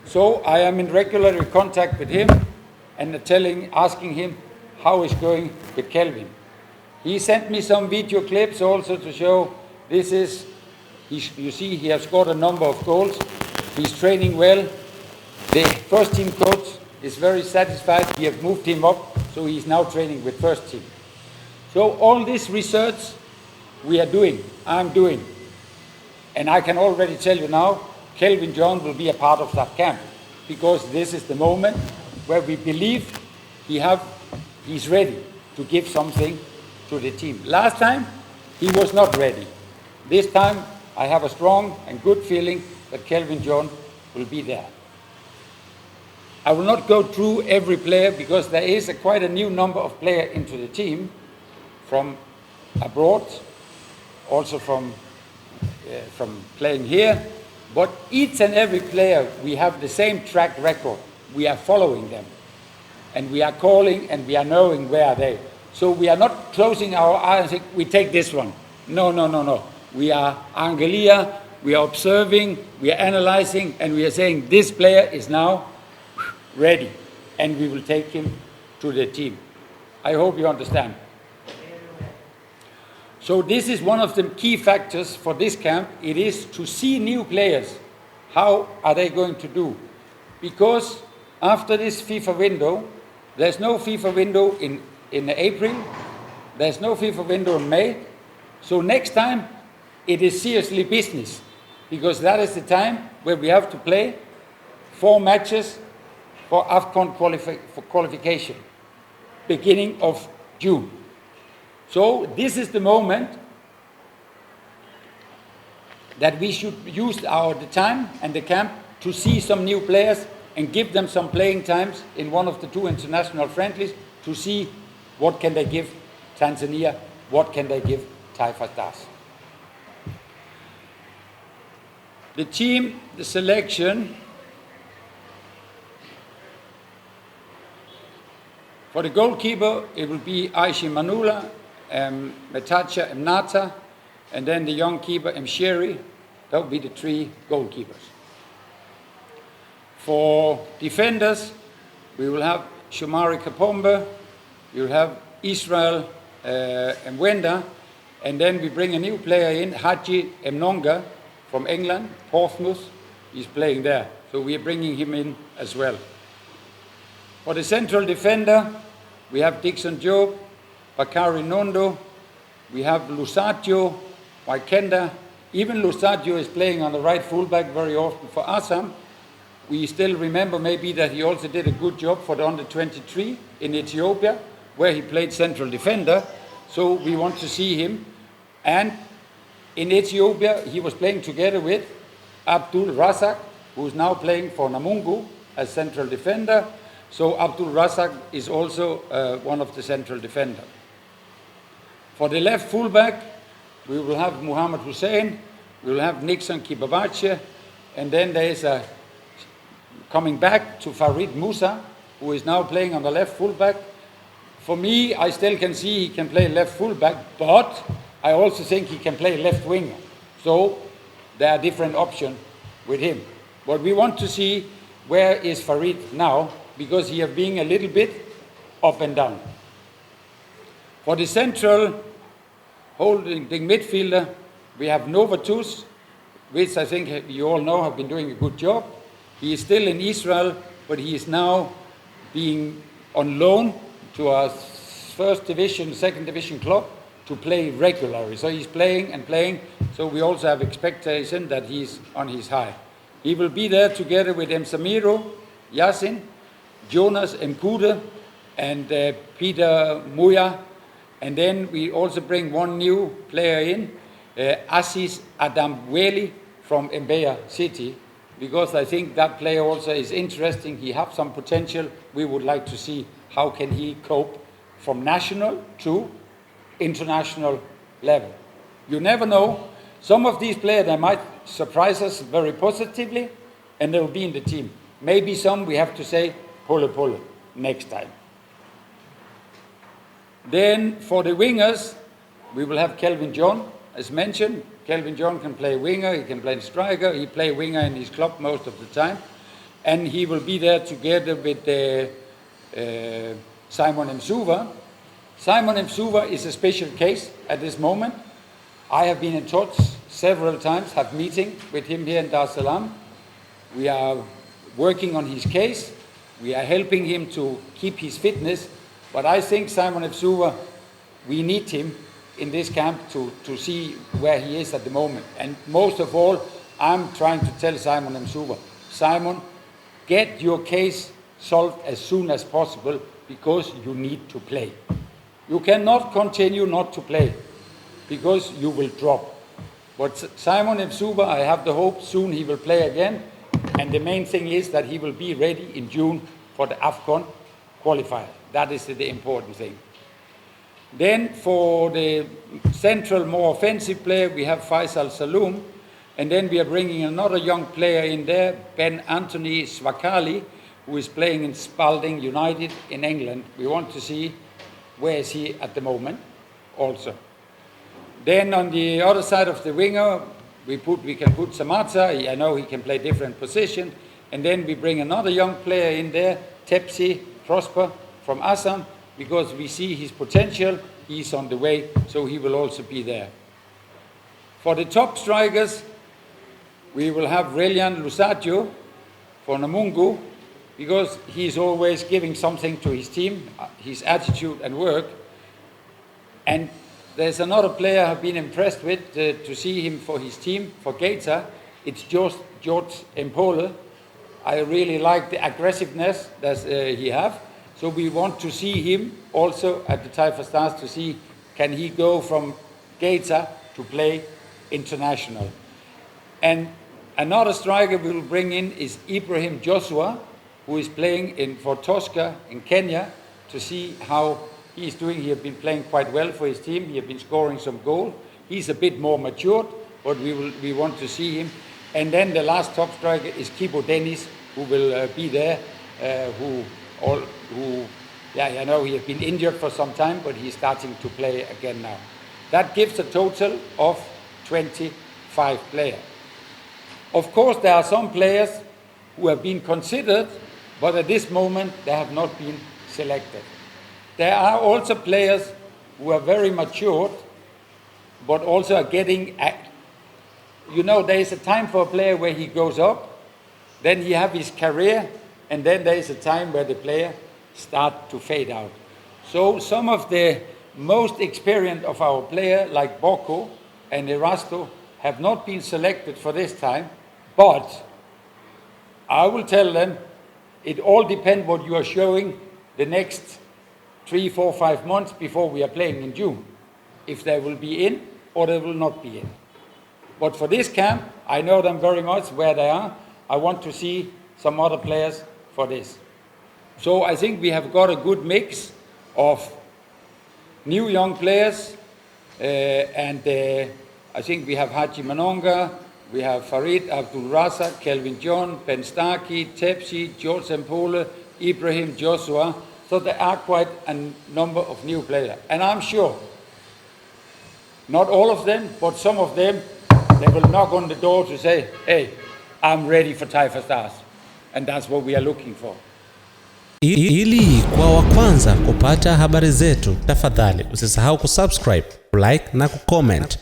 So I am in regular contact with him and asking him how it's going with Kelvin. He sent me some video clips also to show this is, you see he has scored a number of goals. He's training well. The first team coach is very satisfied. We have moved him up, so he's now training with first team. So all this research we are doing, I'm doing. And I can already tell you now, Kelvin John will be a part of that camp, because this is the moment where we believe he's ready to give something to the team. Last time, he was not ready. This time, I have a strong and good feeling that Kelvin John will be there. I will not go through every player because there is quite a new number of players into the team from abroad, also from playing here. But each and every player, we have the same track record. We are following them. And we are calling and we are knowing where they are. So we are not closing our eyes and saying, we take this one. No, no, no, no. We are Angelia, we are observing, we are analyzing, and we are saying this player is now ready. And we will take him to the team. I hope you understand. So this is one of the key factors for this camp. It is to see new players. How are they going to do? Because after this FIFA window, there's no FIFA window in April. There's no FIFA window in May. So next time, it is seriously business. Because that is the time where we have to play 4 matches for AFCON qualification, beginning of June. So this is the moment that we should use the time and the camp to see some new players and give them some playing times in one of the 2 international friendlies to see what can they give Tanzania, what can they give Taifa Stars. The team, the selection, for the goalkeeper, it will be Aishi Manula, Metacha Mnata, and then the young keeper Mshiri. That will be the 3 goalkeepers. For defenders, we will have Shomari Kapombe, we will have Israel Mwenda, and then we bring a new player in, Haji Mnonga from England, Portsmouth. He's playing there, so we are bringing him in as well. For the central defender, we have Dixon Job, Bakari Nondo, we have Lusadio, Waikenda. Even Lusadio is playing on the right fullback very often for Assam. We still remember maybe that he also did a good job for the under-23 in Ethiopia, where he played central defender. So we want to see him. And in Ethiopia, he was playing together with Abdul Razak, who is now playing for Namungu as central defender. So Abdul Razak is also one of the central defenders. For the left fullback, we will have Muhammad Hussein, we will have Nixon Kibabache, and then there is coming back to Farid Musa, who is now playing on the left fullback. For me, I still can see he can play left fullback, but I also think he can play left winger. So there are different options with him. But we want to see where is Farid now, because he has been a little bit up and down. For the central holding the midfielder, we have Novatus, which I think you all know have been doing a good job. He is still in Israel, but he is now being on loan to a first division, second division club to play regularly. So he's playing and playing, so we also have expectation that he's on his high. He will be there together with Msamiro, Yasin, Jonas Mkude, and Peter Muya. And then we also bring one new player in, Assis Adamweli from Mbeya City, because I think that player also is interesting. He has some potential. We would like to see how can he cope from national to international level. You never know. Some of these players, they might surprise us very positively, and they'll be in the team. Maybe some we have to say, pull next time. Then for the wingers, we will have Kelvin John, as mentioned. Kelvin John can play winger, he can play striker, he plays winger in his club most of the time. and he will be there together with Simon Msuva. Simon Msuva is a special case at this moment. I have been in touch several times, have meeting with him here in Dar es Salaam. We are working on his case. We are helping him to keep his fitness. But I think Simon Msuva, we need him in this camp to see where he is at the moment. And most of all, I'm trying to tell Simon Msuva, Simon, get your case solved as soon as possible because you need to play. You cannot continue not to play because you will drop. But Simon Msuva, I have the hope soon he will play again. And the main thing is that he will be ready in June for the AFCON qualifier. That is the important thing. Then for the central, more offensive player, we have Faisal Saloom. And then we are bringing another young player in there, Ben Anthony Swakali, who is playing in Spalding United in England. We want to see where is he at the moment also. Then on the other side of the winger, we can put Samata. I know he can play different positions. And then we bring another young player in there, Tepsi Prosper from Assam, because we see his potential. He's on the way, so he will also be there. For the top strikers, we will have Relian Lusatio for Namungu, because he's always giving something to his team, his attitude and work. And there's another player I've been impressed with to see him for his team, for Gaeta. It's George Empole. I really like the aggressiveness that he have. So we want to see him also at the Taifa Stars to see can he go from Gaeta to play international. And another striker we will bring in is Ibrahim Joshua, who is playing for Tosca in Kenya, to see how he's doing. He has been playing quite well for his team. He has been scoring some goals. He's a bit more matured, but we want to see him. And then the last top striker is Kibo Dennis, who will be there, I know he has been injured for some time, but he's starting to play again now. That gives a total of 25 players. Of course, there are some players who have been considered, but at this moment they have not been selected. There are also players who are very matured, but also are getting, there is a time for a player where he goes up, then he have his career, and then there is a time where the player start to fade out. So some of the most experienced of our players, like Boko and Erasto, have not been selected for this time, but I will tell them, it all depends what you are showing the next 3, 4, 5 months before we are playing in June, if they will be in or they will not be in. But for this camp, I know them very much where they are. I want to see some other players for this. So I think we have got a good mix of new young players, and I think we have Haji Manonga, we have Farid Abdul Razak, Kelvin John, Ben Starkey, Tepsi, George Empole, Ibrahim Joshua. So there are quite a number of new players. And I'm sure, not all of them, but some of them, they will knock on the door to say, hey, I'm ready for Taifa Stars. And that's what we are looking for. Ili kwa wa kwanza kupata habari zetu, tafadhali usisahau kusubscribe, like na kucomment.